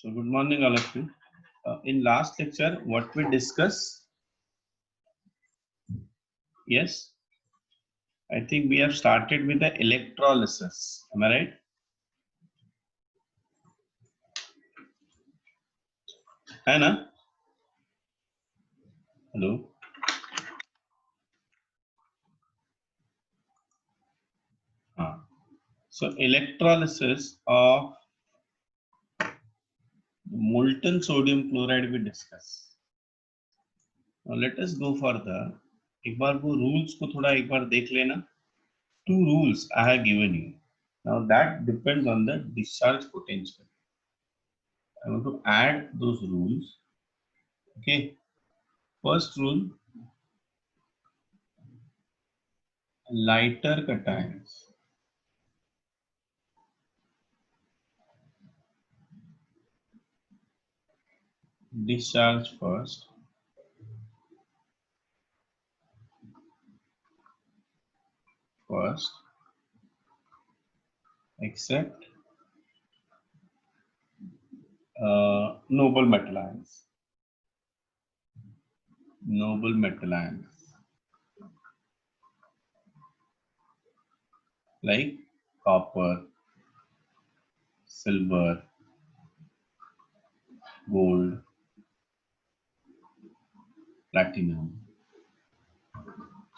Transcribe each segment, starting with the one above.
So good morning all of you. In last lecture, what we discussed? Yes, I think we have started with the electrolysis. Am I right? Anna? Hello. So electrolysis of molten sodium chloride we discuss. Now let us go further. एक बार वो rules को थोड़ा एक बार देख लेना. Two rules I have given you. Now that depends on the discharge potential. I want to add those rules. Okay. First rule, lighter cations discharge first, except noble metal ions. Noble metal ions like copper, silver, gold, platinum.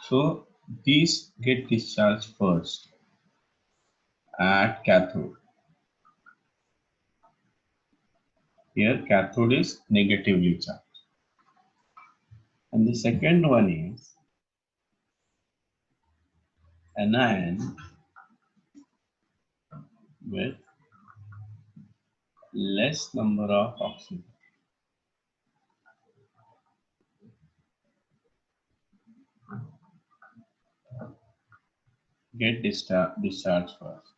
So these get discharged first at cathode. Here cathode is negatively charged. And the second one is anion with less number of oxygen. Get discharged first.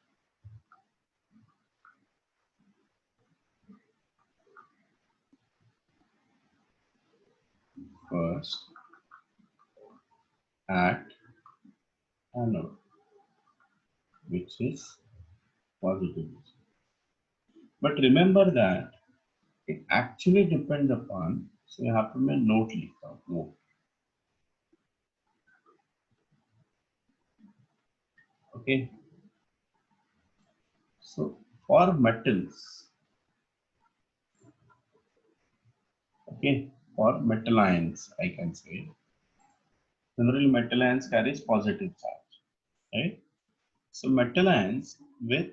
At anode, which is positive. But remember that it actually depends upon, so you have to make note लिखा. Okay. So for metals, okay, for metal ions, I can say, generally metal ions carries positive charge, right? So metal ions with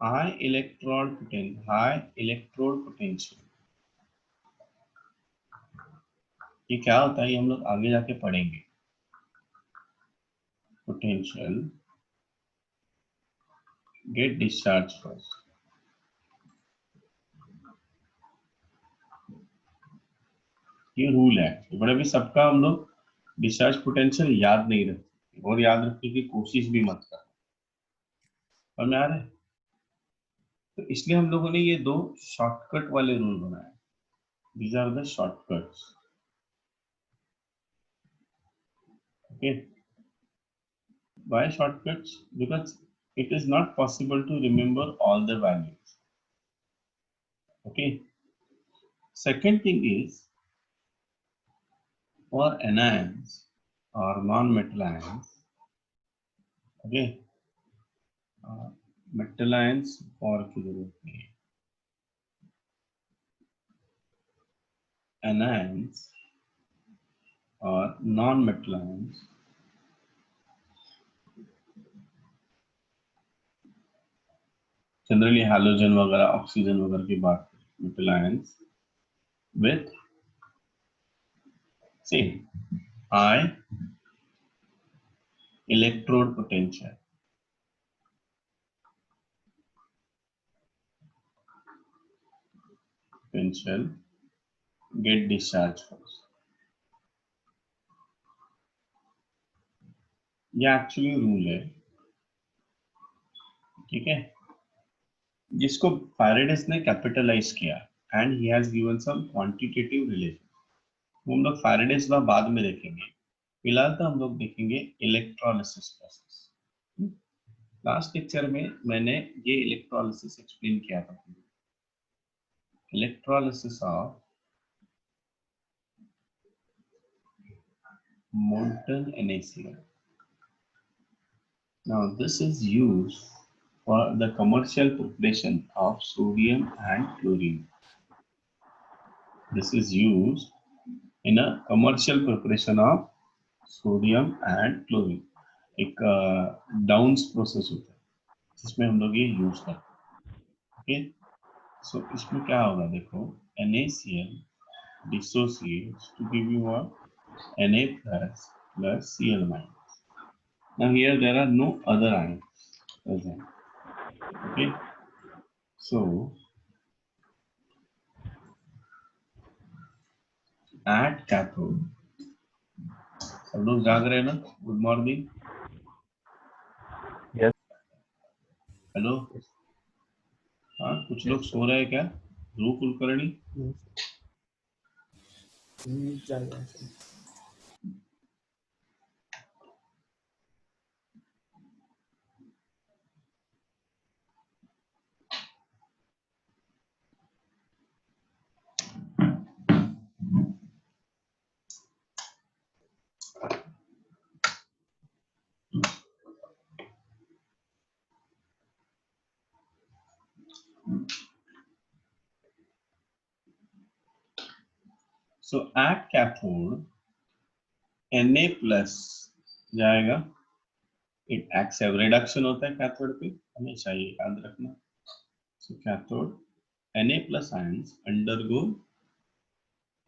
high electrode potential. ये क्या होता है, ये हम लोग आगे जाके पढ़ेंगे. Potential get discharged first. ये रूल है, बट अभी सबका हम लोग डिस्चार्ज पोटेंशियल याद नहीं रखते और याद रखने की कोशिश भी मत कर. समझ में आ रहा है? तो इसलिए हम लोगों ने ये दो शॉर्टकट वाले रूल बनाए. These are the shortcuts. Okay. Why shortcuts? Because it is not possible to remember all the values. Okay. Second thing is, for anions or non-metal ions, okay, metal ions और की जरूरत नहीं है. Anions or non-metal ions generally halogen वगैरह, oxygen वगैरह की बात करें, metal ions with say high electrode potential. Get discharged first. ये एक्चुअली रूल है, ठीक है, जिसको फैराडेस ने कैपिटलाइज किया and he has given some quantitative relation. हम लोग फैराडेस लॉ बाद में देखेंगे, फिलहाल तो हम लोग देखेंगे इलेक्ट्रोलिसिस प्रोसेस. लास्ट लेक्चर में मैंने ये इलेक्ट्रोलिसिस एक्सप्लेन किया था. electrolysis of molten NaCl. Now this is used for the commercial preparation of sodium and chlorine. This is used in a commercial preparation of sodium and chlorine. एक downs process होता है जिसमें हम लोग ये use करते हैं. ओके, सो इसमें क्या होगा, देखो NaCl dissociates to give you a Na plus Cl minus. Now here there are no other ions present. Okay, so at cathode, सब लोग जाग रहे हैं ना? Good morning. यस. हेलो. हाँ, कुछ लोग सो रहे हैं क्या? ध्रुव Kulkarni. So at cathode Na plus जाएगा. It acts as reduction होता है कैथोड पे, हमेशा ये याद रखना. So cathode Na plus ions undergo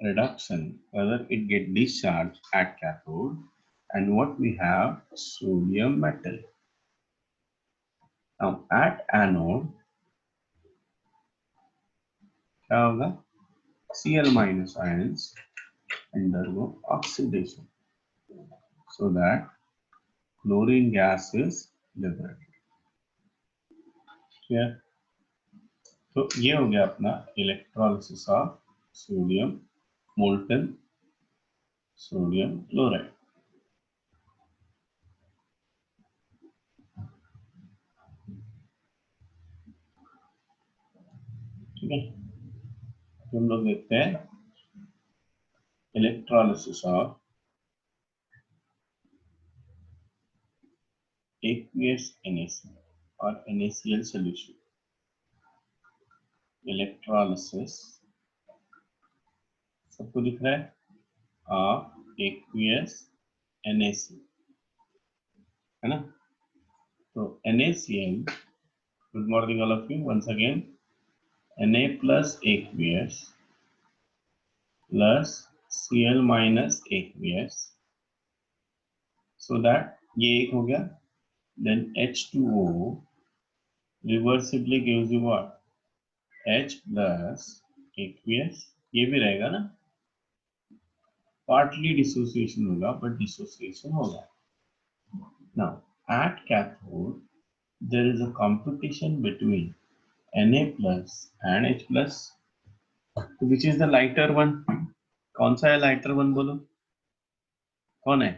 reduction, whether it get discharged at cathode, and what we have, sodium metal. Now at anode क्या होगा? Cl minus ions undergo oxidation so that chlorine gas is liberated. Clear? तो ये हो गया अपना electrolysis of sodium, molten sodium chloride. ठीक है, हम लोग देखते हैं इलेक्ट्रोलिसिस ऑफ aqueous NaCl और NaCl solution. इलेक्ट्रोलिसिस सबको दिख रहा है ऑफ aqueous NaCl, है ना? तो NaCl, good morning all of you once again. Na plus aqueous plus Cl minus aqueous, so that ये एक हो गया. Then H2O reversibly gives you what? H plus aqueous. ये भी रहेगा ना, partly dissociation होगा, but dissociation होगा. Now at cathode there is a competition between Na plus and H plus. Which is the lighter one? कौन सा है lighter one बोलो? कौन है?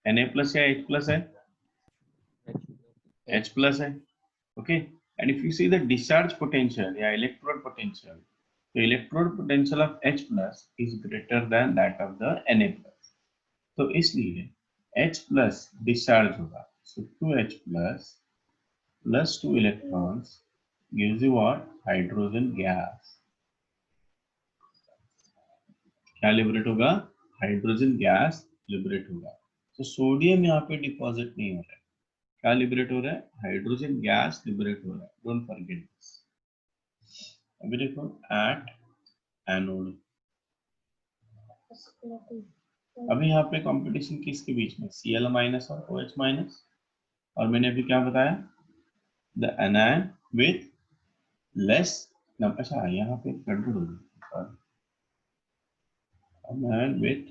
Na plus या H plus है? H plus है. Okay, and if you see the discharge potential या electrode potential, the electrode potential of H plus is greater than that of the Na plus. तो इसलिए H plus discharge होगा. So 2H plus 2 electrons gives you what? Hydrogen gas. क्या liberate होगा? Hydrogen gas liberate होगा. तो sodium यहाँ पे deposit नहीं हो रहा है. क्या लिबरेट हो रहा है? हाइड्रोजन गैस लिबरेट हो रहा है. Don't forget this. अभी देखो एट एनोड, अभी यहाँ पे कंपटीशन किसके बीच में? Cl माइनस और OH माइनस. और मैंने अभी क्या बताया? The anion with less. अच्छा यहाँ पे गड़बड़ हो गई. Anion with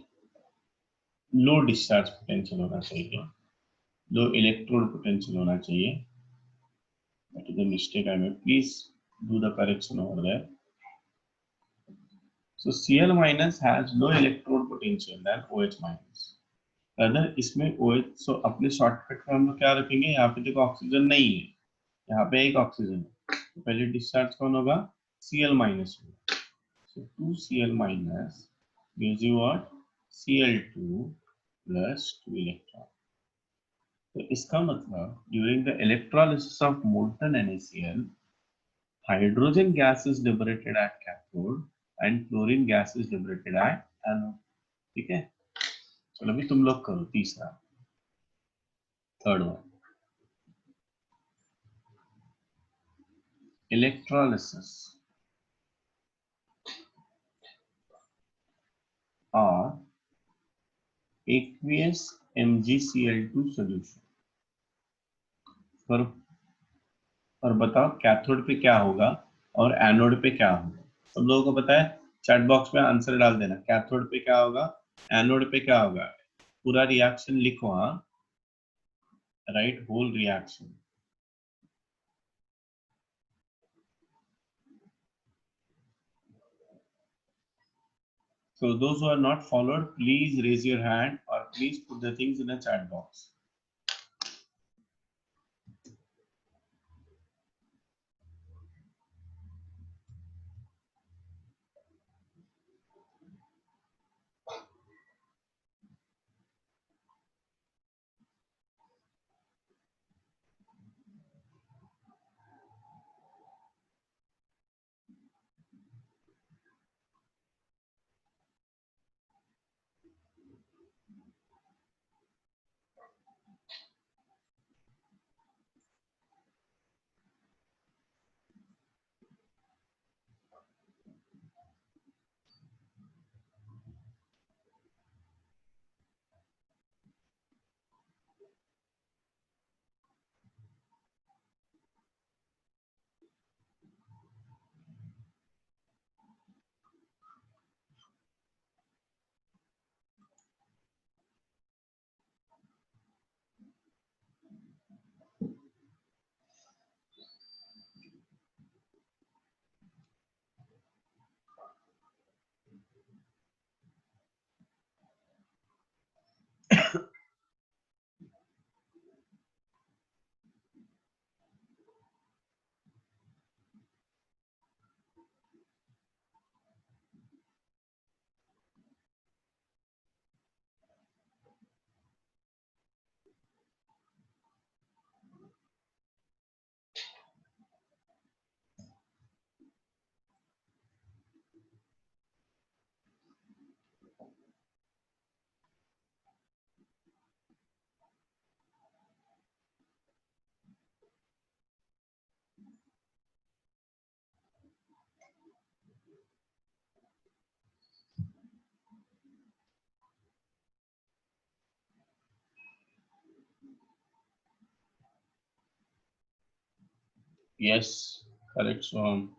low discharge potential होना चाहिए, लो इलेक्ट्रोड पोटेंशियल होना चाहिए. That is the mistake I made. Please do the correction over there. So Cl minus has low electrode potential than OH minus. अगर इसमें OH, so अपने shortcut में हम लोग क्या रखेंगे? यहाँ पे देखो ऑक्सीजन नहीं है, यहाँ पे एक ऑक्सीजन है. तो पहले डिस्चार्ज कौन होगा? Cl minus होगा. So 2Cl minus gives you what? Cl2 plus 2 electron. तो इसका मतलब during the electrolysis of molten NaCl, hydrogen gas is liberated at cathode and chlorine gas is liberated at anode. ठीक है, चलो अभी तुम लोग करो तीसरा, third one. Electrolysis or aqueous MgCl2 solution. और बताओ कैथोड पे क्या होगा और एनोड पे क्या होगा. सब लोगों को पता है, चैट बॉक्स में आंसर डाल देना. कैथोड पे क्या होगा, एनोड पे क्या होगा. पूरा रिएक्शन लिखो. हाँ, right, whole reaction. So those who are not followed, please raise your hand or please put the things in a chat box. Yes, correct, Swam.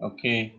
Okay.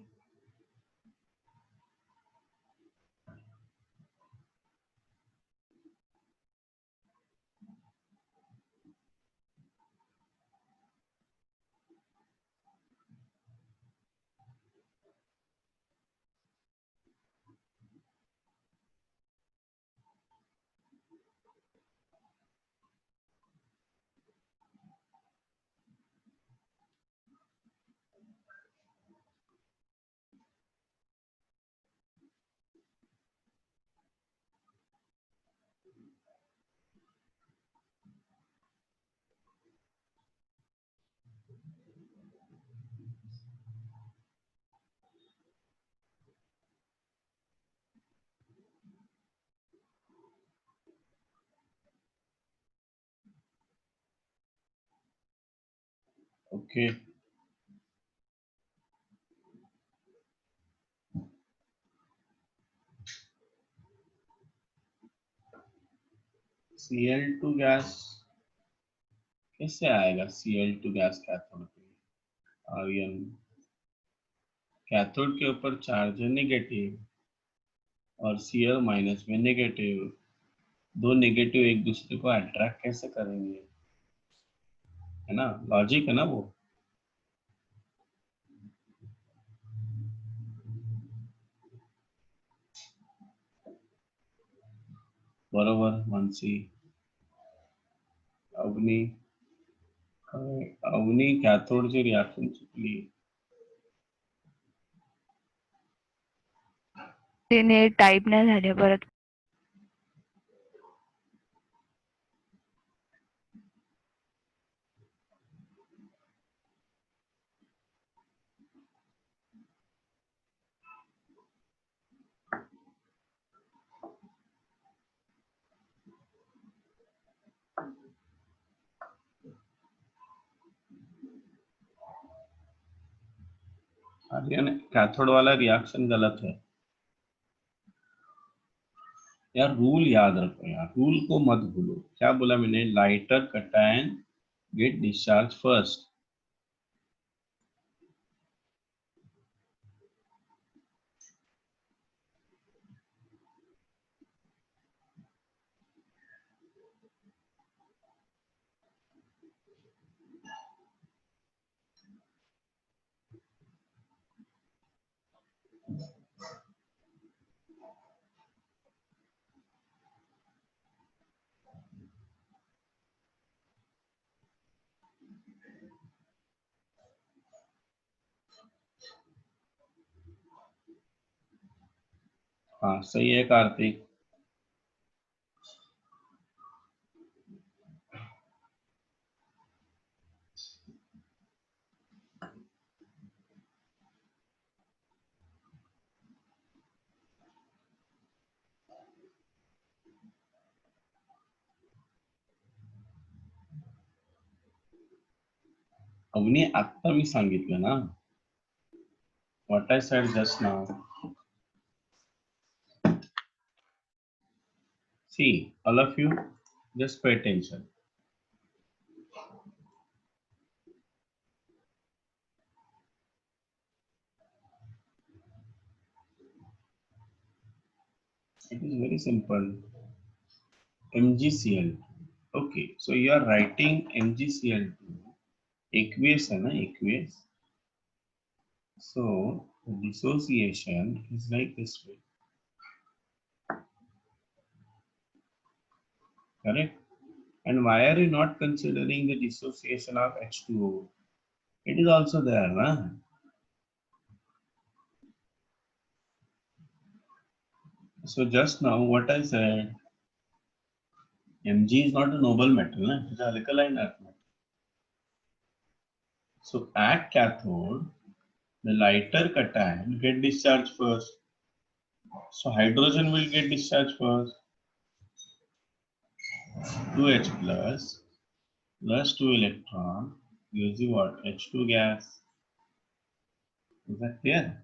Okay. Cl2 gas कैसे आएगा? Cl2 gas cathode पे, ion cathode के ऊपर charge है negative और Cl minus में negative. दो negative एक दूसरे को अट्रैक्ट कैसे करेंगे? है ना, लॉजिक है ना वो. बरोबर मानसी. अवनी अवनी कॅथोडची रिॲक्शन चुकली. तिने टाईप नाही झाले परत. आर्यन कैथोड वाला रिएक्शन गलत है यार. रूल याद रखो यार, रूल को मत भूलो. क्या बोला मैंने? Lighter cation get discharge first. हाँ सही है कार्तिक. अवनी आता मी सांगितलं ना. What I said just now. See, all of you, just pay attention. It is very simple. MgCl. Okay, so you are writing MgCl2. Aqueous है ना, aqueous. So the dissociation is like this way. Correct? And why are you not considering the dissociation of H2O? It is also there, na? So just now what I said, Mg is not a noble metal, na? It is a alkaline earth metal. So at cathode, the lighter cation get discharged first. So hydrogen will get discharged first. 2H plus 2 electron gives you what? H2 gas. Is that clear?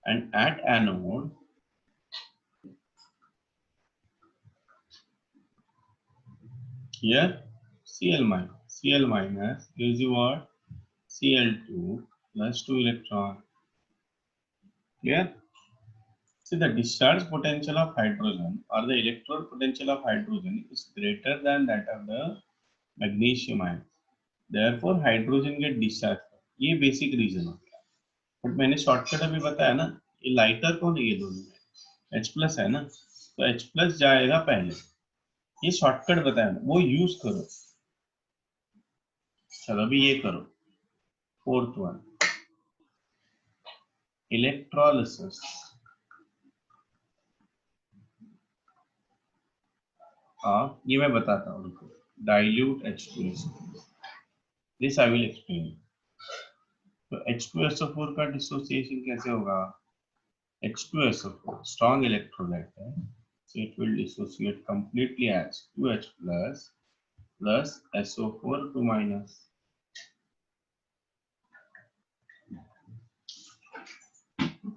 And at anode, here Cl minus gives you what? Cl2 plus 2 electron. Clear? See, the discharge potential of hydrogen or the electrode potential of hydrogen is greater than that of the magnesium ion. Therefore, hydrogen get discharged. ये basic reason हो गया. But मैंने shortcut अभी बताया ना, ये lighter कौन है? ये दोनों में H प्लस है ना, तो H प्लस जाएगा पहले. ये शॉर्टकट बताया ना, वो यूज करो. चलो अभी ये करो. Fourth one, electrolysis. ये मैं बताता हूँ. Dilute H2SO4. This I will explain. तो H2SO4 का डिसोसिएशन कैसे होगा? H2SO4 strong electrolyte है, so it will dissociate completely as 2H plus SO4 2 minus.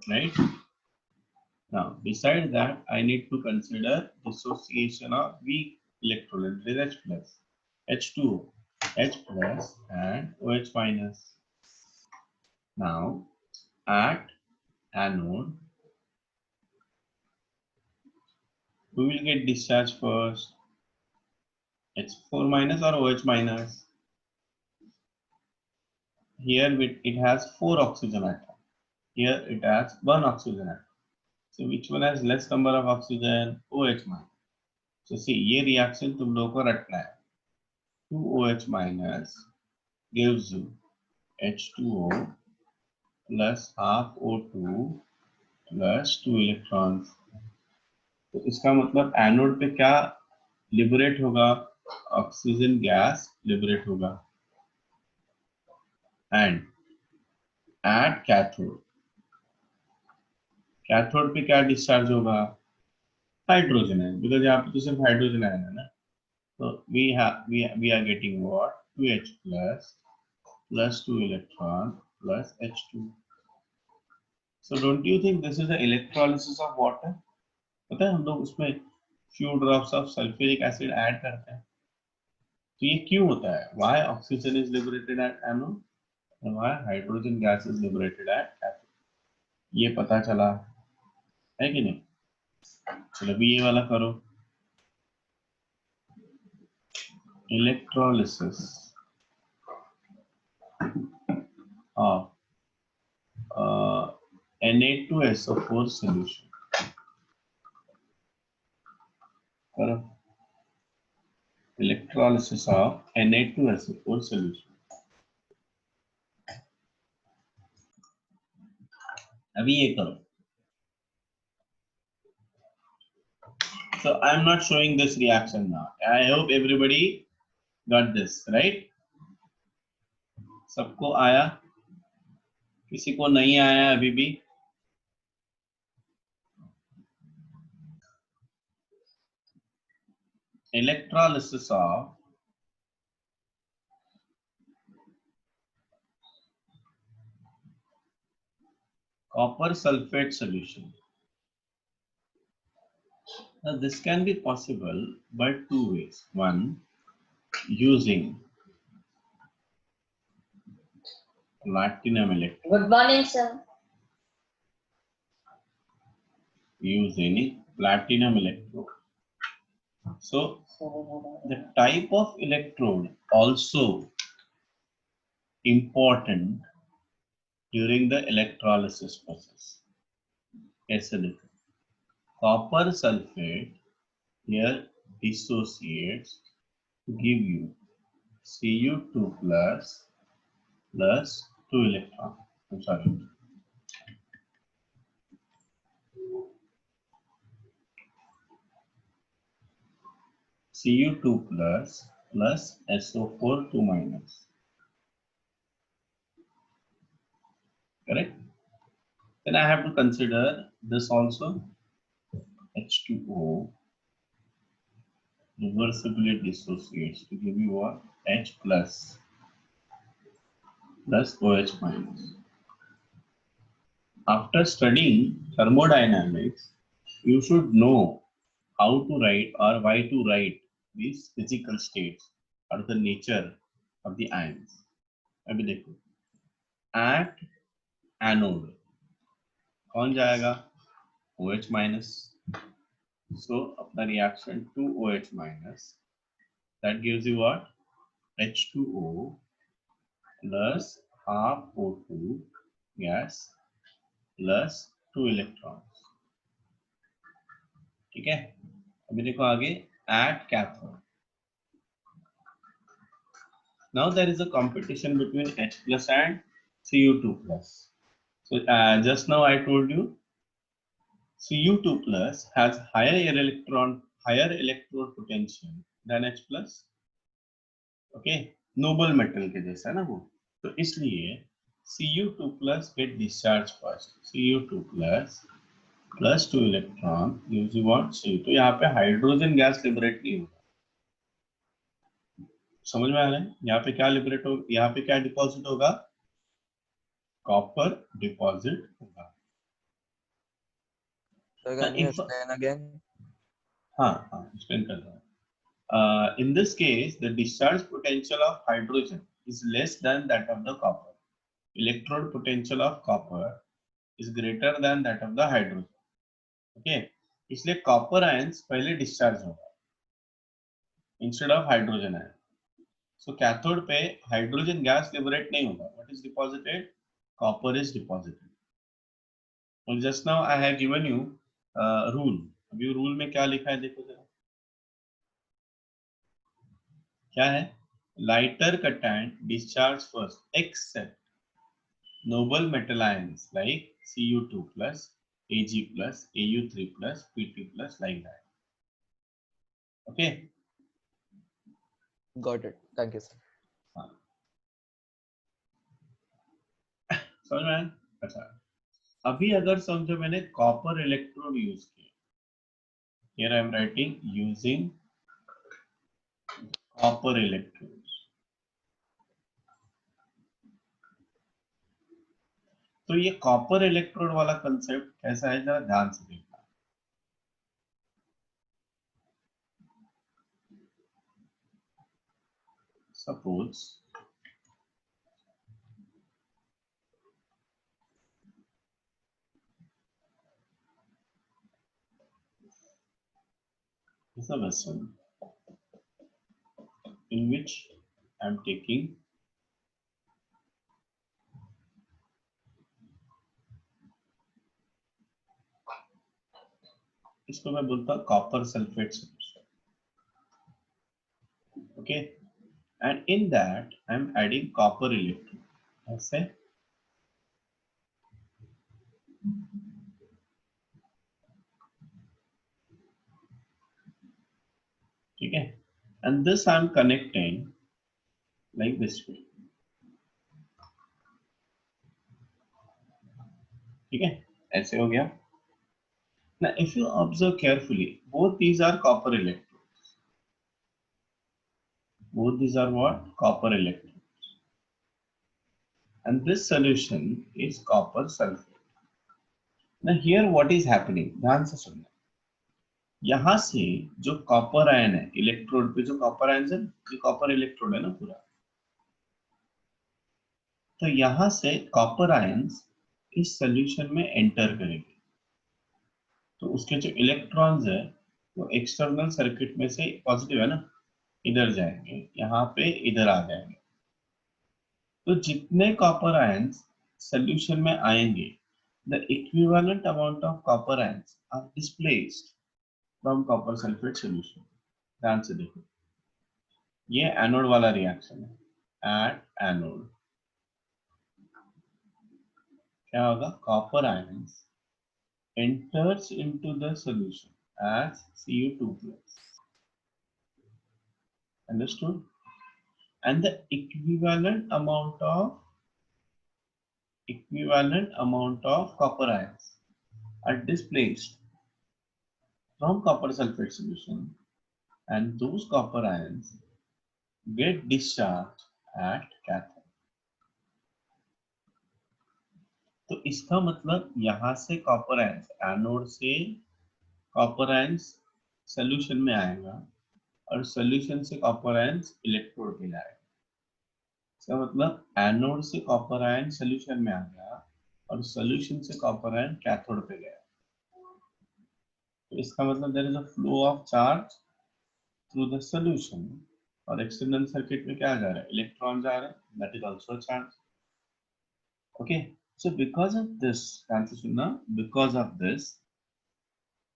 Right? Now, beside that, I need to consider dissociation of weak electrolyte, that is H plus, H2O, H plus and OH minus. Now, at anode, who will get discharged first? H4 minus or OH minus? Here it has 4 oxygen atoms. Here it has 1 oxygen atom. So which one has less number of oxygen? OH minus. जैसे ये reaction तुम लोगों को रटना है. 2OH minus gives you H2O plus half O2 plus 2 electrons. तो इसका मतलब एनोड पे क्या लिबरेट होगा? ऑक्सीजन गैस लिबरेट होगा. एंड एट कैथोड, कैथोड पे क्या डिस्चार्ज होगा? हाइड्रोजन है, बिकॉज यहाँ पे तो सिर्फ हाइड्रोजन आयन है ना. तो we are getting what? 2H plus 2 electron plus H2. So don't you think this is the electrolysis of water? पता है हम लोग उसमें few drops of sulfuric acid add करते हैं. तो ये क्यों होता है? Why oxygen is liberated at anode and why hydrogen gas is liberated at cathode? ये पता चला है कि नहीं? चलो अभी ये वाला करो. Electrolysis of Na2SO4 solution. करो. Electrolysis of Na2SO4 solution. अभी ये करो. So I am not showing this reaction now. I hope everybody got this, right? सबको आया? किसी को नहीं आया अभी भी? Electrolysis of copper sulfate solution. Now this can be possible by two ways. One, using platinum electrode. Good morning, sir. Using platinum electrode. So the type of electrode also important during the electrolysis process. ऐसे देखो, copper sulfate here dissociates to give you Cu2 plus 2 electron. I'm sorry. Cu2 plus SO4 2 minus. Correct? Then I have to consider this also. H2O reversibly dissociates to give you what? H plus OH minus. After studying thermodynamics, you should know how to write or why to write these physical states or the nature of the ions. अभी देखो, at anode कौन जाएगा? OH minus. So अपना reaction 2OH minus, that gives you what? H2O plus half O2 gas plus 2 electrons. ठीक है? अभी देखो आगे at cathode. Now there is a competition between H plus and Cu2 plus. So just now I told you Cu2 plus has higher electrode potential than H plus. Okay, noble metal के जैसा ना वो. तो इसलिए Cu2 plus get discharged first. Cu2 plus 2 electron gives you what? Cu. तो यहाँ पे hydrogen gas liberate नहीं होगा. समझ में आ रहा है? यहाँ पे क्या लिबरेट होगा? यहाँ पे क्या डिपॉजिट होगा? कॉपर डिपॉजिट होगा. So can you explain again? हाँ explain कर रहा हूँ. In this case, the discharge potential of hydrogen is less than that of the copper. Electrode potential of copper is greater than that of the hydrogen. Okay, इसलिए copper ions पहले discharge होगा instead of hydrogen ion. So cathode पे hydrogen gas liberate नहीं होगा. What is deposited? Copper is deposited. Well, just now I have given you rule. अभी rule में क्या लिखा है देखो जरा. क्या है? Lighter content discharge first except noble metal ions like Cu2 plus, Ag plus, Au3 plus, Pt plus, like that. Okay. Got it. Thank you, sir. हाँ, समझ में आया? अच्छा, अभी अगर समझो मैंने कॉपर इलेक्ट्रोड यूज किया, here I am writing using copper electrodes. तो ये कॉपर इलेक्ट्रोड वाला कंसेप्ट कैसा है, जरा ध्यान से देखना. Suppose is a vessel in which I am taking इसको मैं बोलता हूँ copper sulphate solution. Okay, and in that I am adding copper electrode. ऐसे ठीक है, and this I am connecting like this way. ठीक है, ऐसे हो गया. Now if you observe carefully, both these are copper electrodes. Both these are what? Copper electrodes. And this solution is copper sulfate. Now here what is happening? ध्यान से सुनना. यहां से जो कॉपर आयन है इलेक्ट्रोड पे, जो कॉपर आयन है, ये कॉपर इलेक्ट्रोड है ना पूरा. तो यहां से कॉपर आयन्स इस सॉल्यूशन में एंटर करेंगे. तो उसके जो इलेक्ट्रॉन्स है वो एक्सटर्नल सर्किट में से पॉजिटिव है ना, इधर जाएंगे, यहाँ पे इधर आ जाएंगे. तो जितने कॉपर आयन्स सॉल्यूशन में आएंगे, the equivalent amount of copper ions are displaced from copper sulphate solution. ध्यान से देखो, ये एनोड वाला रिएक्शन है. एट एनोड क्या होगा? Copper ions enters into the solution as Cu2 plus. Understood? And the equivalent amount of copper ions are displaced from copper sulfate solution, and those copper ions get discharged at cathode. तो इसका मतलब यहां से copper ions, anode से copper ions solution में आएगा और solution से कॉपर आयंस इलेक्ट्रोड पे जाएगा. इसका मतलब एनोड से कॉपर आयन सॉल्यूशन में आ गया और सॉल्यूशन से कॉपर आयन कैथोड पे गया. तो इसका मतलब there is a flow of charge through the solution, और एक्सटर्नल सर्किट में क्या जा रहा है? इलेक्ट्रॉन जा रहा है, that is also charge. Okay, so because of this, ध्यान से सुनना, बिकॉज ऑफ दिस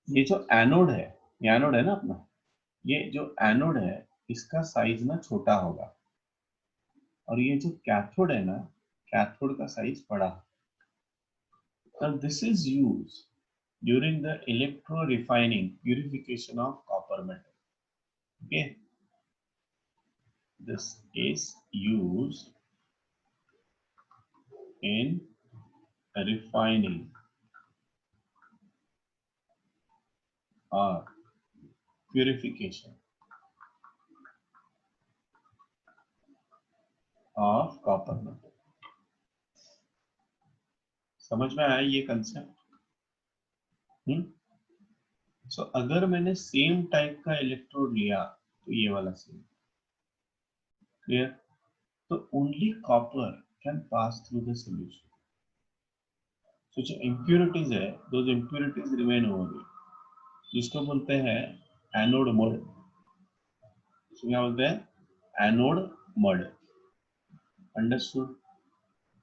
ये जो एनोड है, ये एनोड है ना अपना, ये जो एनोड है इसका साइज ना छोटा होगा, और ये जो कैथोड है ना, कैथोड का साइज बड़ा. So this is used during the electro refining purification of copper metal. Okay, this is used in refining or purification of copper metal. समझ में आया ये कंसेप्ट? सो अगर मैंने सेम टाइप का इलेक्ट्रोड लिया तो ये वाला सेम, क्लियर? तो only copper can pass through the solution. So जो इम्प्यूरिटीज है, दोज इम्प्यूरिटीज रिमेन ओवर, जिसको बोलते हैं एनोड मड. क्या बोलते हैं? Anode mud. Understood?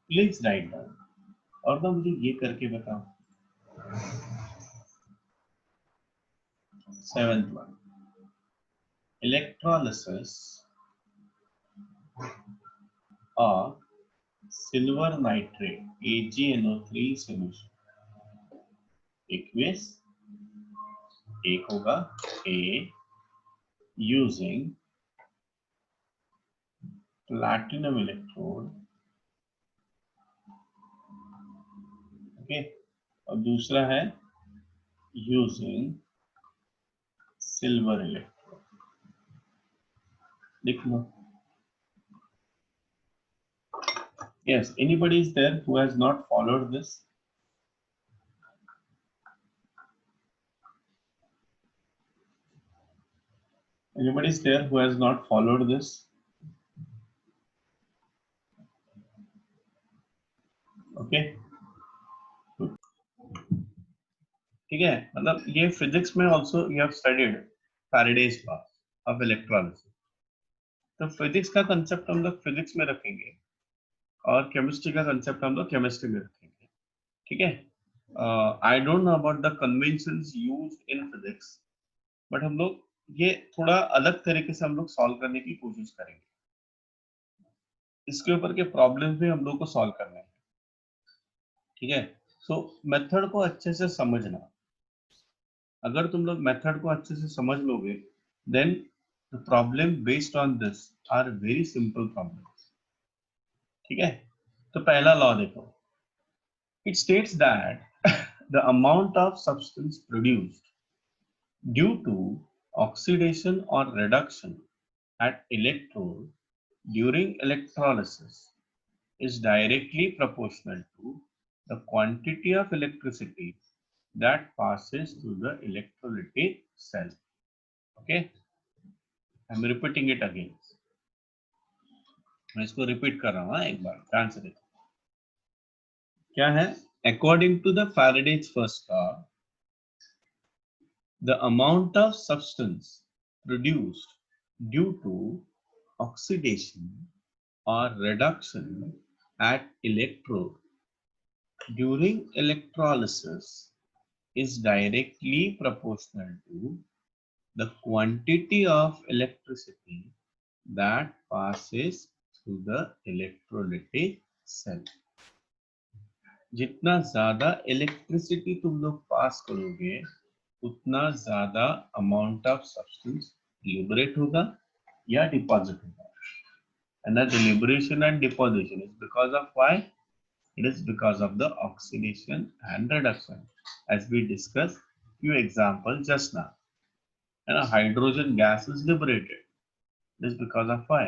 Please write down. और तो मुझे ये करके बताओ. 7th one, electrolysis a silver nitrate AgNO3 solution, aqueous एक होगा A using platinum electrode, okay, और दूसरा है using silver electrode. लिख लो. Yes, anybody is there who has not followed this? Anybody is there who has not followed this? Okay. ठीक है, मतलब ये फिजिक्स में also you have studied Faraday's law of electrolysis. तो फिजिक्स का concept हम लोग फिजिक्स में रखेंगे और केमिस्ट्री का कंसेप्ट हम लोग केमिस्ट्री में रखेंगे. ठीक है. I don't know about the conventions used in physics, but हम लोग ये थोड़ा अलग तरीके से हम लोग सॉल्व करने की कोशिश करेंगे. इसके ऊपर के प्रॉब्लम्स भी हम लोग को सॉल्व करने हैं. ठीक है. सो मेथड को अच्छे से समझना. अगर तुम लोग मेथड को अच्छे से समझ लोगे, then the problem based on this are very simple problems. ठीक है. तो पहला लॉ देखो. It states that the amount of substance produced due to oxidation और reduction at electrode during electrolysis is directly proportional to the quantity of electricity that passes through the electrolytic cell. Okay, I'm repeating it again. मैं इसको repeat कर रहा हूँ एक बार, ध्यान से देखो. क्या है? According to the Faraday's first law, the amount of substance produced due to oxidation or reduction at electrode during electrolysis is directly proportional to the quantity of electricity that passes through the electrolytic cell. जितना ज्यादा electricity तुम लोग पास करोगे, उतना ज्यादा amount of substance liberate होगा या deposit होगा. And the liberation and deposition is because of why? It is because of the oxidation and reduction, as we discussed few examples just now. And a hydrogen gas is liberated. It is because of why?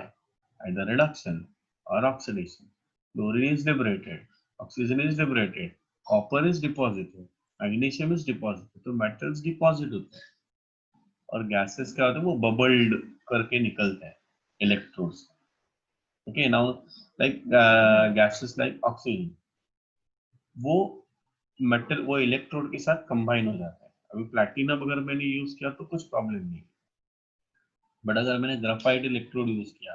Either reduction or oxidation. Chlorine is liberated. Oxygen is liberated. Copper is deposited. Magnesium is deposited. तो metals deposit होते हैं. और gases क्या होते हैं? वो bubbled करके निकलते हैं electrons. Okay, now like gases like oxygen, वो मेटल वो इलेक्ट्रोड के साथ कंबाइन हो जाता है. अभी प्लैटिनम अगर मैंने यूज किया तो कुछ प्रॉब्लम नहीं, बट अगर मैंने ग्राफाइट इलेक्ट्रोड यूज किया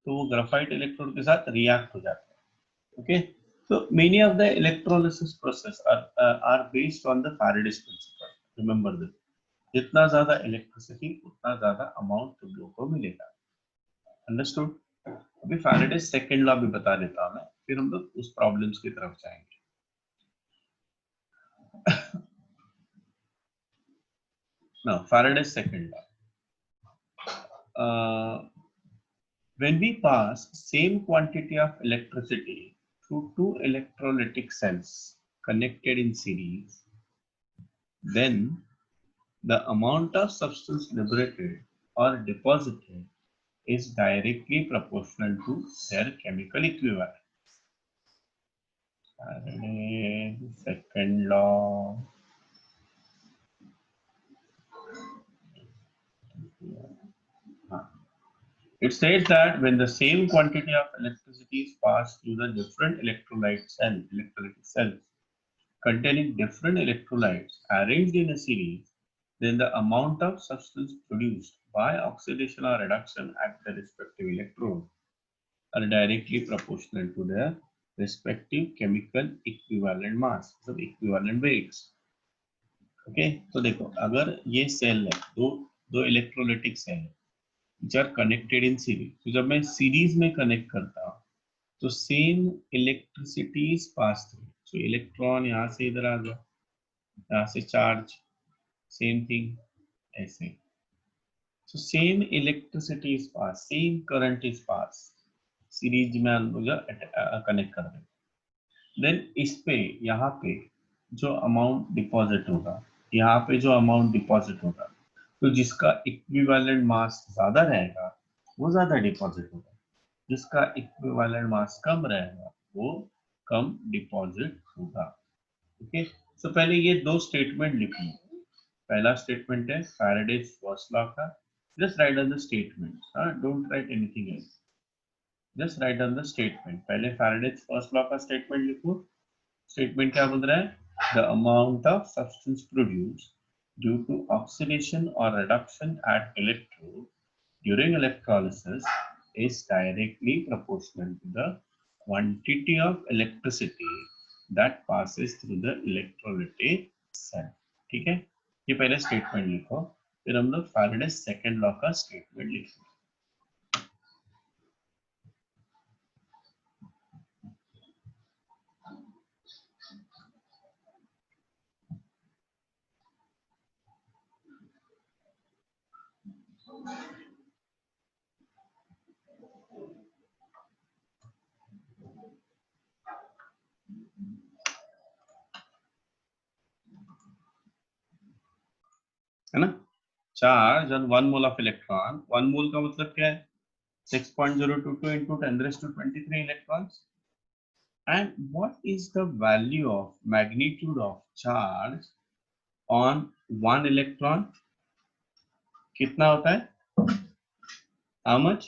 तो वो ग्राफाइट इलेक्ट्रोड के साथ रिएक्ट हो जाता है. Okay, so many of the electrolysis process are based on the Faraday's principle. Remember this. जितना ज्यादा इलेक्ट्रिसिटी उतना ज्यादा अमाउंट तुम लोगों को मिलेगा. अंडरस्टूड? अभी फैराडे सेकंड लॉ भी बता देता हूं मैं, फिर हम लोग उस प्रॉब्लम्स की तरफ जाएंगे. Now Faraday's second law. When we pass same quantity of electricity through two electrolytic cells connected in series, then the amount of substance liberated or deposited is directly proportional to their chemical equivalent. Faraday's second law. It states that when the same quantity of electricity is passed through the different electrolytic cells containing different electrolytes arranged in a series, then the amount of substance produced by oxidation or reduction at the respective electrode are directly proportional to their respective chemical equivalent mass, so equivalent weights. Okay, तो देखो अगर ये cell है, दो electrolytic cell है, which are connected in series. तो जब मैं सीरीज में कनेक्ट करता हूँ तो same electricity is pass through. So electron यहाँ से इधर आ गया, यहाँ से चार्ज, सेम थिंग ऐसे. So same electricity is passed, same current is passed. Series में हम लोग कनेक्ट कर दें. देन इस पे यहाँ पे जो अमाउंट डिपॉजिट होगा, यहाँ पे जो अमाउंट डिपॉजिट होगा, तो जिसका इक्विवेलेंट मास ज्यादा रहेगा वो ज्यादा डिपॉजिट होगा, जिसका इक्विवेलेंट मास कम रहेगा वो कम डिपॉजिट होगा. ओके, सो पहले ये दो स्टेटमेंट लिख लो. पहला स्टेटमेंट है फैराडेज फर्स्ट लॉ का. Just write down the statement. Don't write anything else. Just write down the statement. पहले Faraday's first law का statement लिखो. Statement क्या बोल रहा है? The amount of substance produced due to oxidation or reduction at electrode during electrolysis is directly proportional to the quantity of electricity that passes through the electrolytic cell. ठीक है? ये पहले statement लिखो. फिर हम लोग फैराडे सेकंड लॉ का statement लिखेंगे. है ना? Charge on 1 mole of electron. 1 मोल का मतलब क्या है? 6.022 into 10 raised to 23 electrons. And what is the value of magnitude of charge on 1 electron? कितना होता है? How much?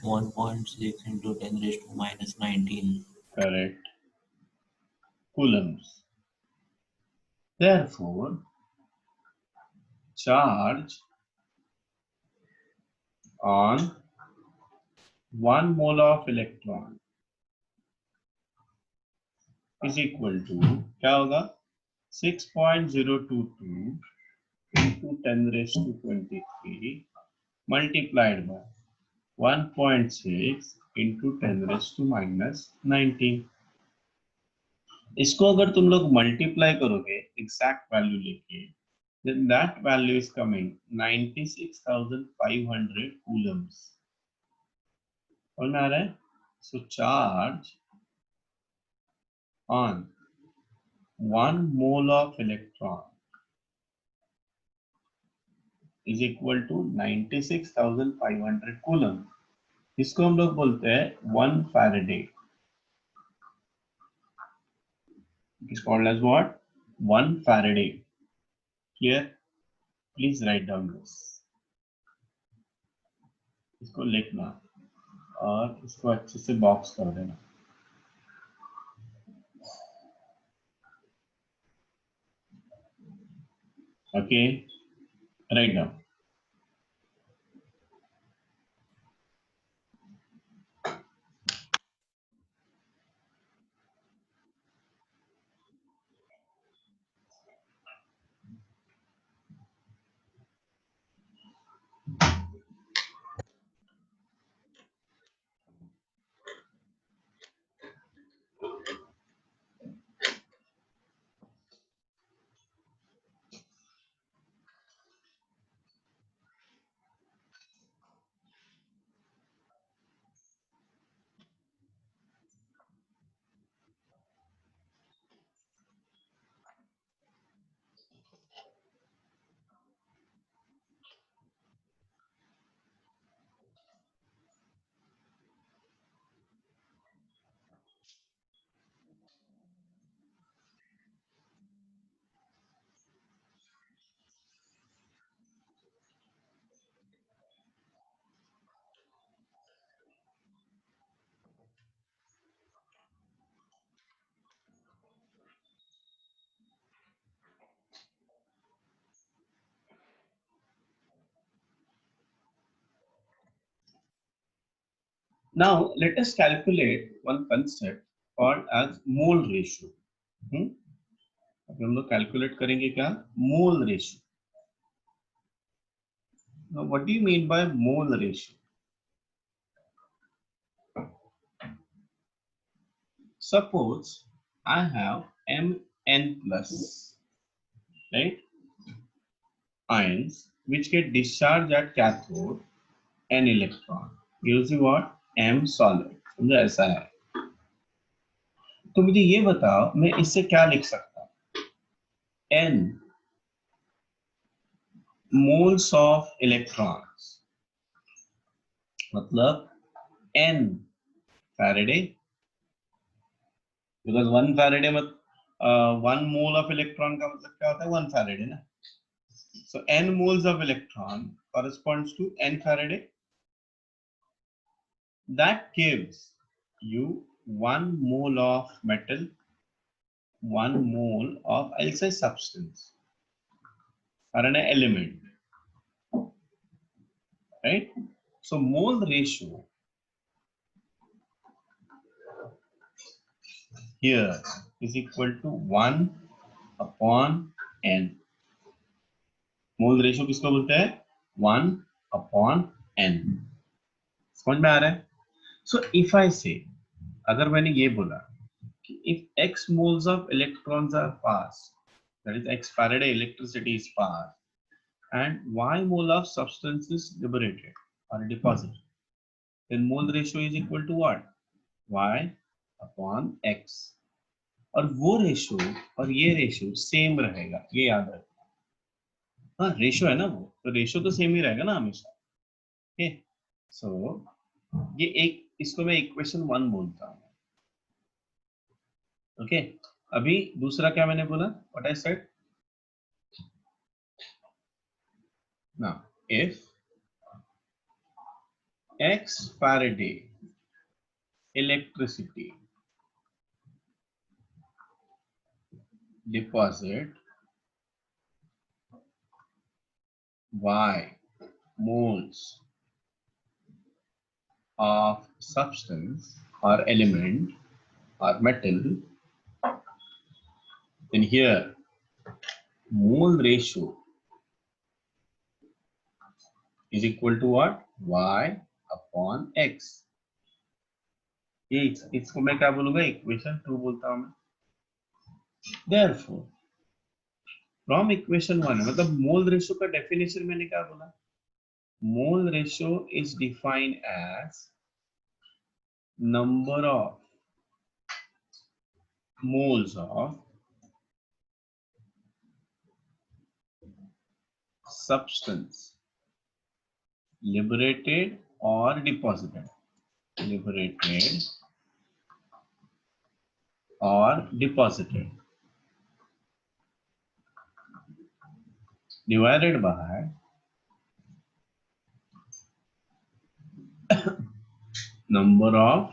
1.6 into 10 raised to minus 19. Correct. Coulombs. Therefore, charge on 1 mole of electron is equal to क्या होगा? 6.022 into 10 raised to 23 multiplied by 1.6 into 10 raised to minus 19. इसको अगर तुम लोग multiply करोगे एग्जैक्ट वैल्यू लेके, then that value is coming 96,500 coulombs. समझ में आ रहा है? So charge on 1 mole of electron is equal to 96,500 coulomb. इसको हम लोग बोलते हैं 1 Faraday. It is called as what? 1 Faraday. Clear? Please write down this. इसको लिखना और इसको अच्छे से बॉक्स कर देना. Okay, write down. Now let us calculate one concept called as mole ratio. अब हम लोग कैलकुलेट करेंगे क्या? Mole ratio. Now, what do you mean by mole ratio? Suppose I have Mn plus, right, ions which get discharged at cathode, n electron gives you what? M solid. समझो ऐसा है. तो मुझे ये बताओ मैं इससे क्या लिख सकता हूँ? N moles of electrons मतलब N Faraday, because 1 Faraday मतलब 1 mole of electron का मतलब क्या होता है? 1 Faraday ना. So N moles of electron corresponds to N Faraday. That gives you 1 mole of metal, 1 mole of, I'll say, substance or an element, right? So mole ratio here is equal to 1 upon n. Mole ratio किसको बोलते हैं? 1 upon n. समझ में आ रहा है? So if I say, अगर मैंने ये बोला कि if x moles of electrons are passed, that is x Faraday electricity is passed, and y mole of substance is liberated or deposited, then mole ratio is equal to what? Y upon x. और वो ratio और ये ratio same रहेगा, ये याद रखना. हाँ, ratio है ना वो, तो रेशो तो सेम ही रहेगा ना हमेशा. ओके, सो ये एक, इसको मैं इक्वेशन 1 बोलता हूँ. ओके, अभी दूसरा क्या मैंने बोला? What I said? Now if x Faraday electricity deposit y moles of substance or element or metal, then here mole ratio is equal to what? Y upon x. ये इसको मैं क्या बोलूंगा? इक्वेशन 2 बोलता हूं मैं. Therefore, from equation 1, मतलब mole ratio का डेफिनेशन मैंने क्या बोला? Mole ratio is defined as number of moles of substance liberated or deposited. Liberated or deposited divided by number of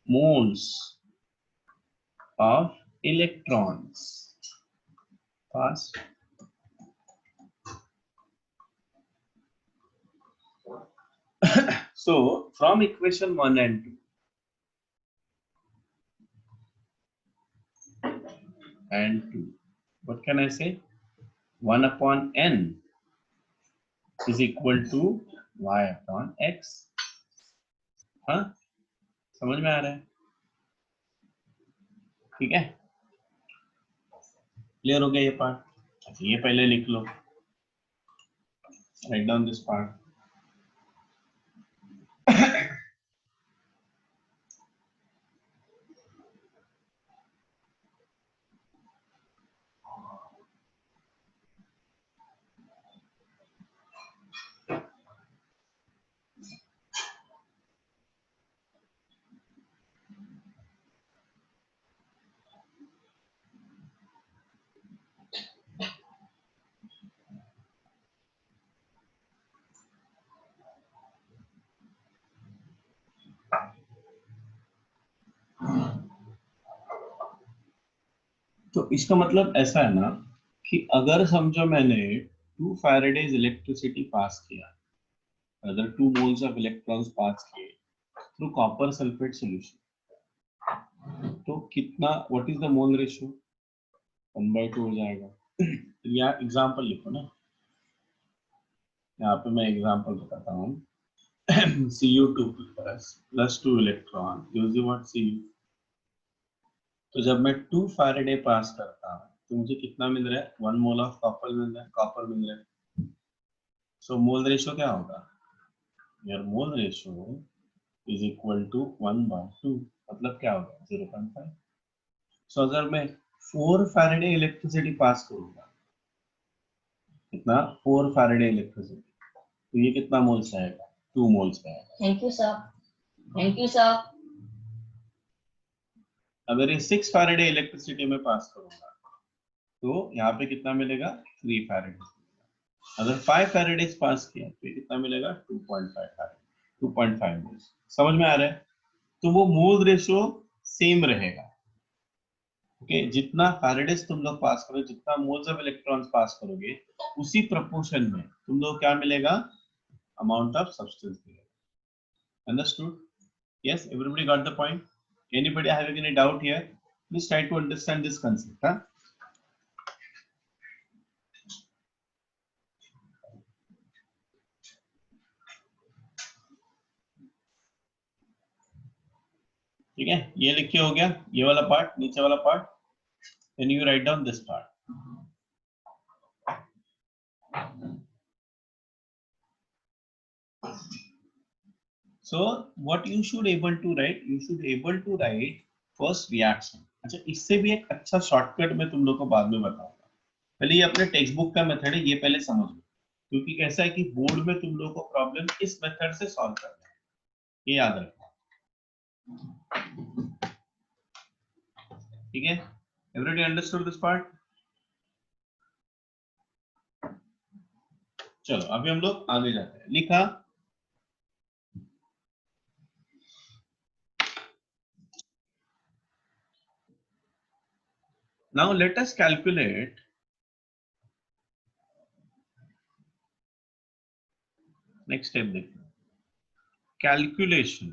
moles of electrons passed. So from equation 1 and 2, what can I say? 1 upon n is equal to y upon x. हाँ, समझ में आ रहा है? ठीक है, clear हो गया ये पार्ट? अच्छा, ये पहले लिख लो, राइट डाउन दिस पार्ट. तो इसका मतलब ऐसा है ना कि अगर समझो मैंने 2 Faradays इलेक्ट्रिसिटी पास किया, अगर 2 moles of electrons पास किए थ्रू कॉपर सल्फेट सॉल्यूशन, तो कितना, what is the mole ratio? 1/2 हो जाएगा. या एग्जांपल लिखो ना, यहाँ पे मैं एग्जांपल बताता हूँ Cu2 plus 2 electron using what Cu। तो जब मैं 2 फैराडे पास करता हूँ तो मुझे कितना मिल रहा है, 1 मोल ऑफ कॉपर मिल रहा है, कॉपर मिल रहा है। सो मोल रेशियो क्या होगा, your mole ratio is equal to 1/2, मतलब क्या होगा 0.5। सो अगर मैं 4 फैराडे इलेक्ट्रिसिटी पास करूंगा, कितना, 4 फैराडे इलेक्ट्रिसिटी, तो ये कितना मोल्स आएगा, 2 मोल्स का आएगा। Thank you sir, thank you sir. अगर ये 6 फैराडे इलेक्ट्रिसिटी में पास करूंगा तो यहाँ पे कितना मिलेगा, 3 फैराडे। अगर 5 फैराडेज पास किया तो कितना मिलेगा, 2.5 फैराडे, 2.5 मोल्स। समझ में आ रहा है? तो वो मोल रेशियो सेम रहेगा। ओके, जितना फैराडेज तुम लोग पास करोगे, जितना मोल्स ऑफ इलेक्ट्रॉन्स पास करोगे, उसी प्रोपोर्शन में तुम लोग क्या मिलेगा, अमाउंट ऑफ सब्सटेंस मिलेगा। Understood? Yes, everybody got the point? Anybody having any doubt here? Please try to understand this concept. हाँ, ठीक है, ये लिखिए, हो गया ये वाला पार्ट, नीचे वाला part. Then you write down this part. So what you should able to write, you should able to write first reaction। अच्छा, इससे भी एक अच्छा शॉर्टकट मैं तुम लोग को बाद में बताऊंगा। पहले ये अपने टेक्स्ट बुक का मेथड है, ये पहले समझ लो, क्योंकि कैसा है कि बोर्ड में तुम लोग को प्रॉब्लम इस मेथड से सॉल्व करना है, ये याद रखना। ठीक है, एवरीबॉडी अंडरस्टूड दिस पार्ट? चलो अभी हम लोग आगे जाते हैं। लिखा, now let us calculate next step। देखो, calculation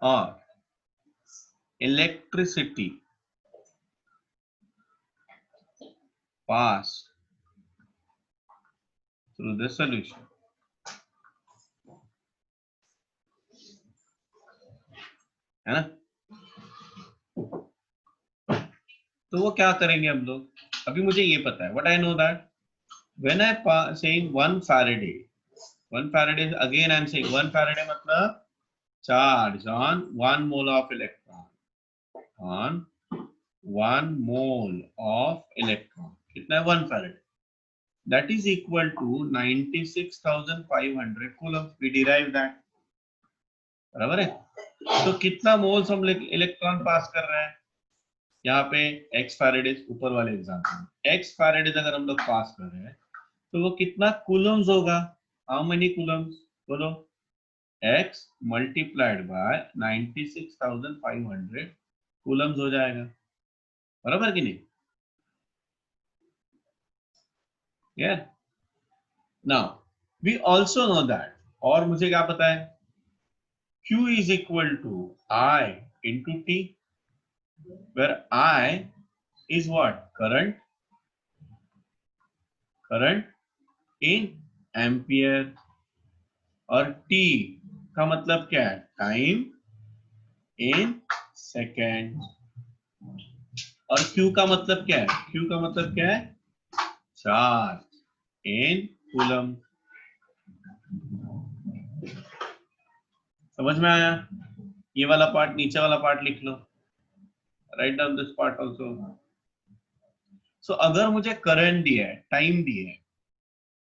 or electricity passed through the solution, है ना? तो वो क्या करेंगे हम लोग, अभी मुझे ये पता है, what I know that when I saying 1 Faraday, 1 Faraday, again I am saying 1 Faraday मतलब charge on 1 mole of electron, on 1 mole of electron, कितना है 1 Faraday, that is equal to 96,500 coulombs। we derive that, बराबर है? तो कितना moles हम electron पास कर रहे हैं, यहाँ पे x फैराडेज, ऊपर वाले एग्जांपल में x फैराडेज अगर हम लोग पास कर रहे हैं तो वो कितना कूलम्स होगा, हाउ मेनी कूलम्स, बोलो, x मल्टीप्लाइड बाय 96,500 कूलम्स हो जाएगा, बराबर कि नहीं? yeah, now we also know that, और मुझे क्या पता है, Q is equal to I into T, where I is what, current in ampere, और T का मतलब क्या है, टाइम इन सेकेंड, और Q का मतलब क्या है, Q का मतलब क्या है, चार्ज इन कूलम। समझ में आया? ये वाला पार्ट, नीचे वाला पार्ट लिख लो, right down this part also. So अगर मुझे करंट दिया है, टाइम दिया है,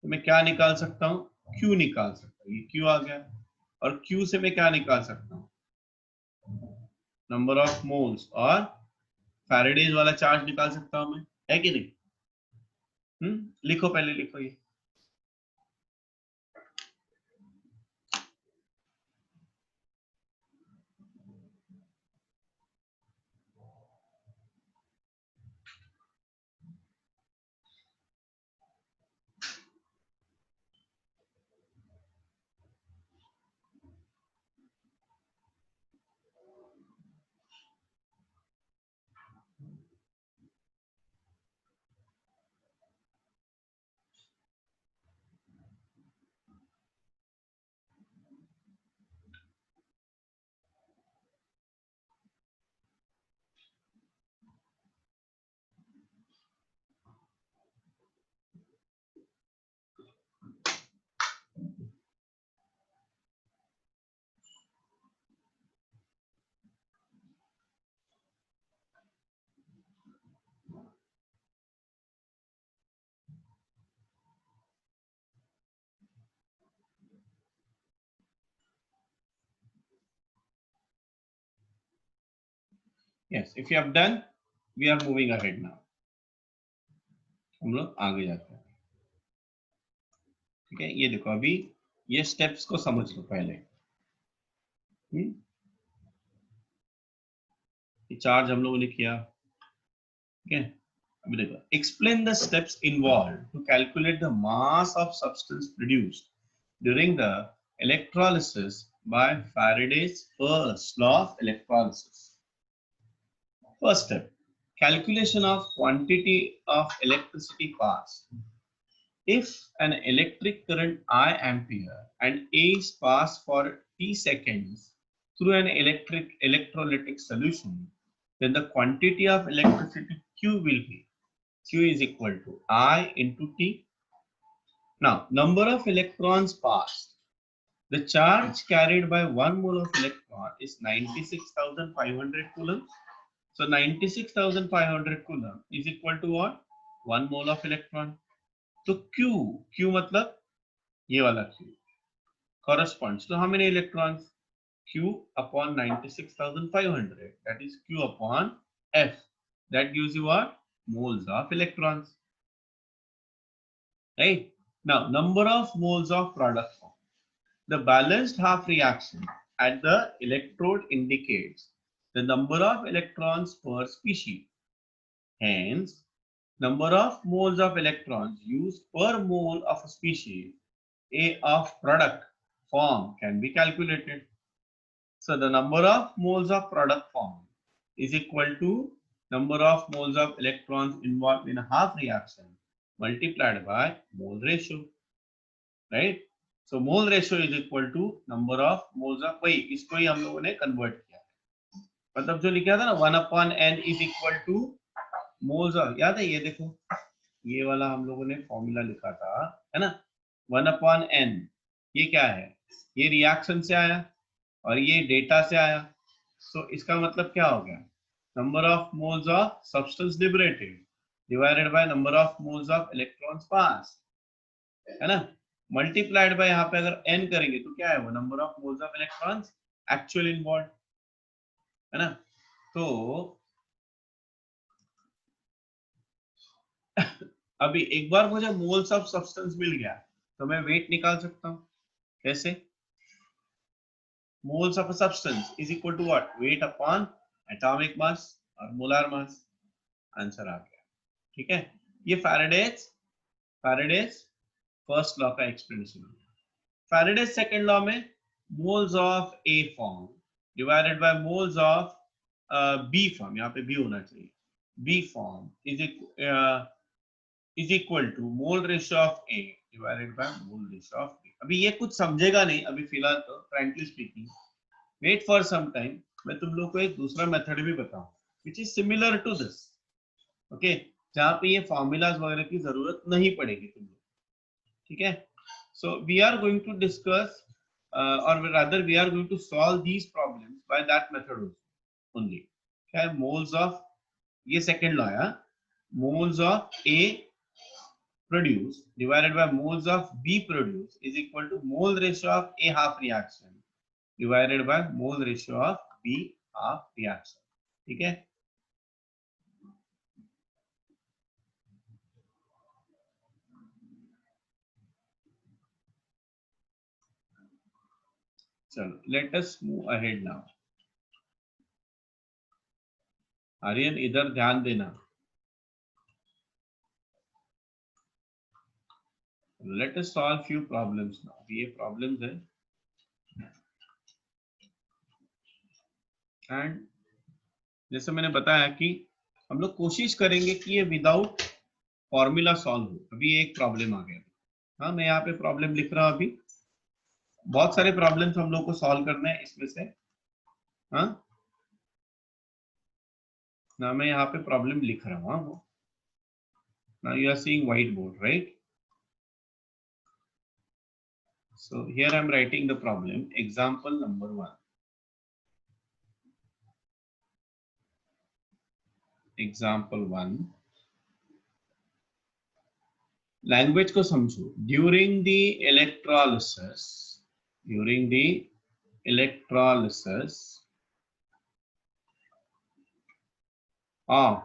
तो मैं क्या निकाल सकता हूँ, Q निकाल सकता हूँ, ये Q आ गया, और Q से मैं क्या निकाल सकता हूँ, नंबर ऑफ मोल्स और फैराडेज वाला चार्ज निकाल सकता हूँ मैं, है कि नहीं? लिखो, पहले लिखो ये। Yes, if you have done, we are moving ahead now. हम लोग आगे जाते हैं. ठीक है, ये देखो अभी ये स्टेप्स को समझ लो पहले. ये चार्ज हम लोगों ने किया. ठीक है, अभी देखो, explain the steps involved to calculate the mass of substance produced during the electrolysis by Faraday's first law of electrolysis. First step, calculation of quantity of electricity passed. If an electric current I ampere and A is passed for t seconds through an electrolytic solution, then the quantity of electricity Q will be Q is equal to I into T. Now, number of electrons passed. The charge carried by 1 mole of electron is 96,500 coulomb. So 96,500 coulomb is equal to what? 1 mole of electron. So Q मतलब ये वाला Q corresponds to how many electrons? Q upon 96,500. That is Q upon F. That gives you what? Moles of electrons. Right? Now, number of moles of product form. The balanced half reaction at the electrode indicates the number of electrons per species. Hence, number of moles of electrons used per mole of a species A of product form can be calculated. So, the number of moles of product form is equal to number of moles of electrons involved in a half reaction multiplied by mole ratio, right? So mole ratio is equal to number of moles of, वही इसको ही हम लोगों ने convert किया, मतलब जो लिखा था ना 1/n is equal to moles of, याद है? ये देखो, ये वाला हम लोगों ने फॉर्मूला लिखा था, है ना? 1/n, ये क्या है? ये रिएक्शन से आया और ये डेटा से आया. सो इसका मतलब क्या हो गया? Number of moles of substance liberated divided by number of moles of electrons pass, है ना? मल्टीप्लाइड बाय यहाँ पे अगर n करेंगे तो क्या है वो? Number of moles of electrons actual involved, है ना? तो अभी एक बार मुझे मोल्स ऑफ सब्सटेंस मिल गया तो मैं वेट निकाल सकता हूँ. कैसे? moles of a substance is equal to what? Weight upon atomic mass और molar mass. आंसर आ गया. ठीक है, ये Faraday's फर्स्ट लॉ का एक्सप्लेनेशन है. Faraday's सेकंड लॉ में moles of A form divided by moles of B form, यहाँ पे B होना चाहिए, B form is equal to mole ratio of A divided by mole ratio of B. अभी ये कुछ समझेगा नहीं अभी फिलहाल तो, frankly speaking. Wait for some time, मैं तुम लोग को एक दूसरा मेथड भी बताऊं which is similar to this. Okay, जहाँ पे ये फॉर्मूलाज वगैरह की जरूरत नहीं पड़ेगी तुम लोग. ठीक है, so we are going to discuss or rather we are going to solve these problems by that method only. क्या है? moles of, ये सेकंड लॉ है, moles of A produced divided by moles of B produced is equal to mole ratio of A half reaction divided by mole ratio of B half reaction. ठीक है, चलो let us move ahead now. Aryan इधर ध्यान देना. Let us solve few problems now. ये problems है and जैसे मैंने बताया कि हम लोग कोशिश करेंगे कि ये विदाउट फॉर्मूला सॉल्व हो. अभी एक प्रॉब्लम आ गया. हाँ, मैं यहाँ पे प्रॉब्लम लिख रहा हूँ. अभी बहुत सारे प्रॉब्लम्स हम लोग को सॉल्व करने हैं इसमें से. हाँ ना, मैं यहाँ पे प्रॉब्लम लिख रहा हूँ. Now you are seeing whiteboard, right? So here I am writing the problem. Example number 1. Example 1. Language को समझो. During the electrolysis, of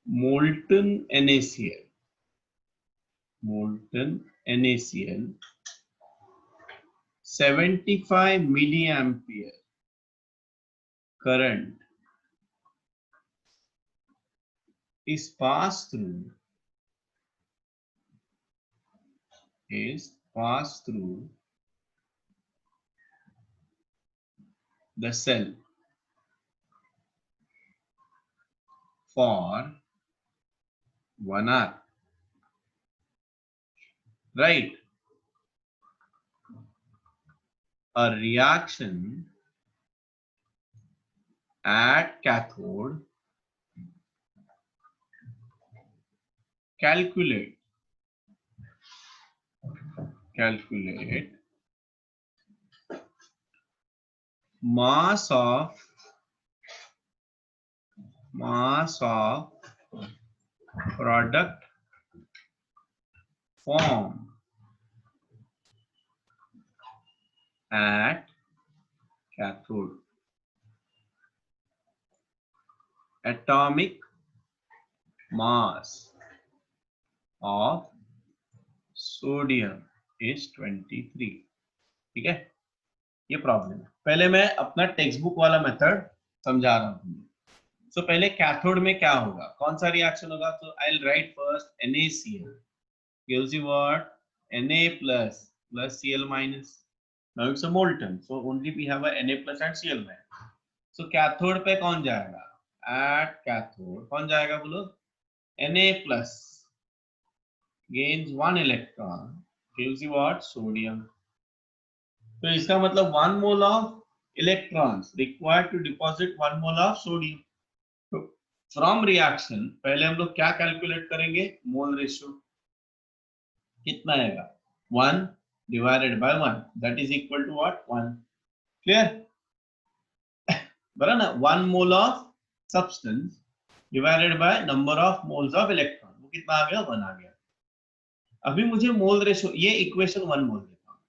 molten NaCl, molten NaCl, 75 milliampere current is passed through the cell for 1 hour, right? A reaction at cathode, calculate mass of product formed at cathode. Atomic mass of sodium is 23. ठीक है, ये problem है। पहले मैं अपना text book वाला method समझा रहा हूँ। सो पहले कैथोड में क्या होगा, कौन सा रिएक्शन होगा? तो I will write first NaCl gives you what? Na plus Cl minus. Now it's a molten, so only we have a Na plus and Cl minus. So cathode पे कौन जाएगा? At cathode कौन जाएगा बोलो? Na plus gains 1 electron, gives you what? Sodium. तो इसका मतलब 1 mole of electrons required to deposit 1 mole of sodium. तो फ्रॉम रिएक्शन पहले हम लोग क्या कैलकुलेट करेंगे? मोल रेशियो कितना आएगा? 1 divided by 1, that is equal to what? 1. Clear? बराबर ना? 1 mole of substance divided by number of moles of electron, वो कितना आ गया? 1 आ गया। अभी मुझे मोल रेशियो, ये इक्वेशन 1 मोल देता हूँ।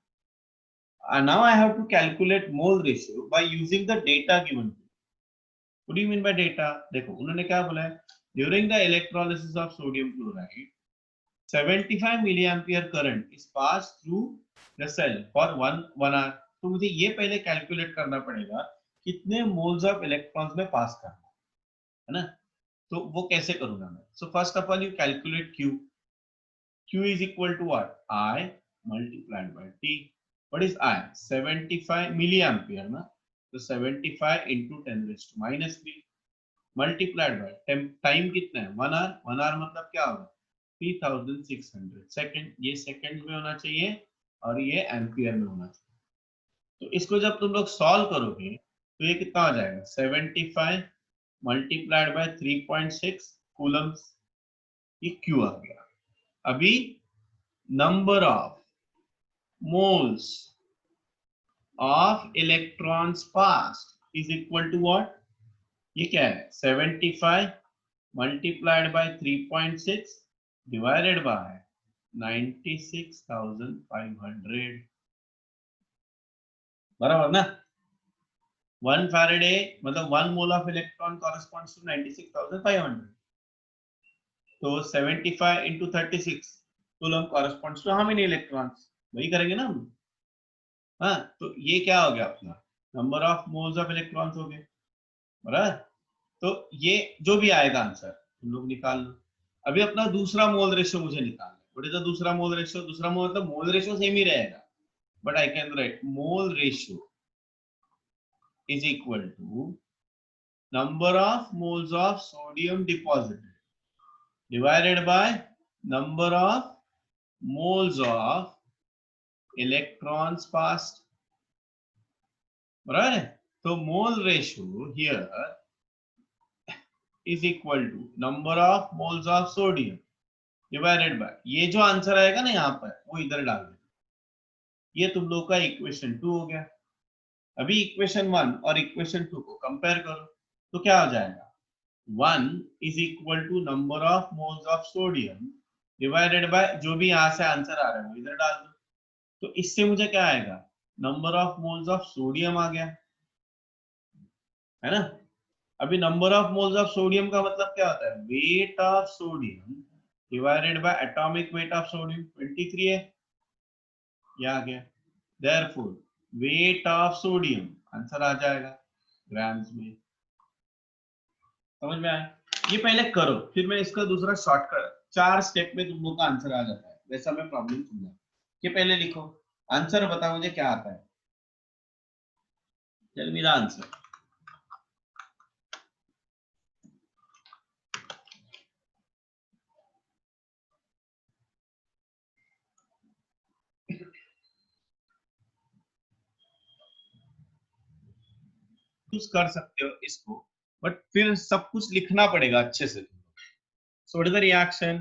And now I have to calculate mole ratio by using the data given. What do you mean by data? देखो उन्होंने क्या बोला है? During the electrolysis of sodium chloride, 75 milliampere current is passed through the cell for 1 hour. तो मुझे ये पहले calculate करना पड़ेगा कितने मोल्स ऑफ इलेक्ट्रॉन्स में पास करना है ना? तो वो कैसे करूंगा मैं? So first of all you calculate Q. Q is equal to what? I multiplied by T. What is I? 75 milliampere ना? तो 75 into 10 raised to minus 3 multiplied by time कितना है? 1 hour. 1 hour मतलब क्या होगा? 3600 सेकंड। ये सेकंड में होना चाहिए और ये एम्पियर में होना चाहिए। तो इसको जब तुम लोग सॉल्व करोगे तो ये कितना हो जाएगा? 75 मल्टीप्लाइड बाय 3.6 कूलम्स, ये क्यू आ गया। अभी number of moles of electrons passed is equal to what? ये क्या है? 75 मल्टीप्लाइड बाय 3.6 divided by 96,500, बराबर ना? 1 फैराडे मतलब 1 mole of electron corresponds to 96,500. तो 75 into 36 coulomb corresponds to how many electrons? वही करेंगे ना हम। हाँ, तो ये क्या हो गया अपना? Number of moles of electrons हो गए, बराबर? तो ये जो भी आएगा आंसर तुम लोग निकाल लो। अभी अपना दूसरा मोल रेशियो मुझे निकालना है। व्हाट इज द दूसरा मोल रेशियो? दूसरा मोल मतलब मोल रेशियो सेम ही रहेगा, but I can write mole ratio is equal to number of moles of sodium deposited divided by number of moles of electrons passed, बराबर है? तो mole ratio here is equal to number of moles of sodium divided by, ये जो answer आएगा ना यहाँ पर वो इधर डाल देना। ये तुम लोग का इक्वेशन 2 हो गया। अभी इक्वेशन 1 और इक्वेशन 2 को कंपेयर करो तो क्या हो जाएगा? 1 is equal to number of moles of sodium divided by जो भी यहाँ से आंसर आ रहा है वो इधर डाल दो। तो इससे मुझे क्या आएगा? Number of moles of sodium आ गया, है ना? अभी number of moles of sodium का मतलब क्या होता है? Weight of sodium divided by atomic weight of sodium 23 है, ये आ गया। Therefore weight of sodium answer आ जाएगा ग्राम्स में। समझ में आया? ये पहले करो, फिर मैं इसका दूसरा शॉर्टकट 4 स्टेप में तुम लोग का आंसर आ जाता है, वैसा मैं प्रॉब्लम समझा। ये पहले लिखो, आंसर बताओ मुझे क्या आता है। Tell me the answer. Use कर सकते हो इसको, बट फिर सब कुछ लिखना पड़ेगा अच्छे से। So what is the reaction?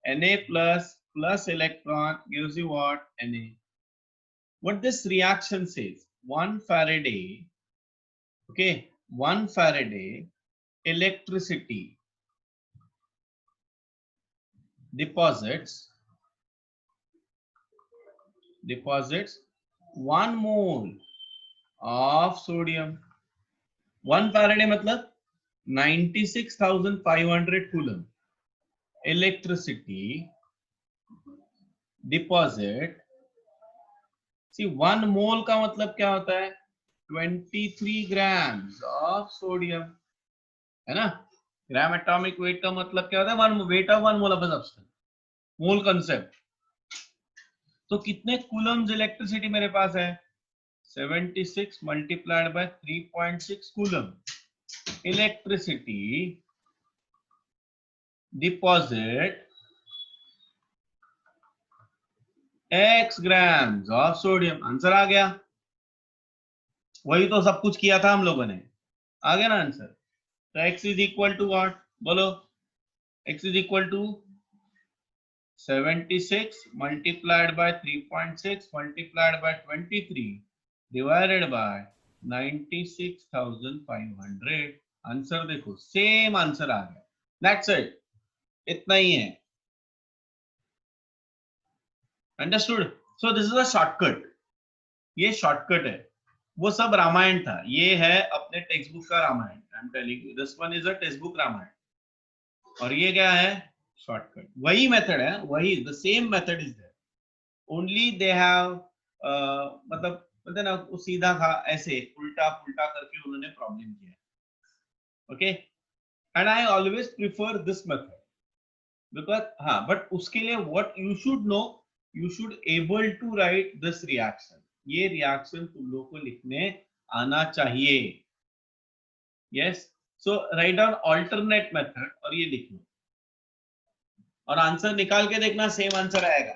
Na plus electron gives you what? Na. What this reaction says? 1 Faraday, okay, 1 Faraday electricity deposits 1 mole of sodium. 1 Faraday मतलब 96,500 coulomb electricity deposit. See 1 mole का मतलब क्या होता है? 23 grams of sodium, है ना? Gram atomic weight का मतलब क्या होता है? One weight of one mole of substance, mole concept. तो कितने कूलम्स इलेक्ट्रिसिटी मेरे पास है? 76 multiplied by 3.6 coulomb electricity deposit x grams of sodium. Answer आ गया। वही तो सब कुछ किया था हम लोगों ने, आ गया ना आंसर। तो x is equal to what? बोलो। x is equal to 76 multiplied by 3.6 multiplied by 23 divided by 96,500। Answer देखो, सेम आंसर आ गया। दैट्स इट, इतना ही है। Understood? So this is a shortcut, ये शॉर्टकट है। वो सब रामायण था, ये है अपने टेक्स्ट बुक का Ramayana. I am telling you this one is a textbook Ramayana, और ये क्या है? शॉर्टकट। वही मेथड है, वही the same method is there, only they have मतलब पता ना, वो सीधा था, ऐसे उल्टा पुल्टा करके उन्होंने प्रॉब्लम किया। Okay, and I always prefer this method because, हाँ, बट उसके लिए what you should know, you should able to write this reaction. ये रिएक्शन तुम लोग को लिखने आना चाहिए। Yes, so write down alternate method और ये लिख लो, और आंसर निकाल के देखना, सेम आंसर आएगा।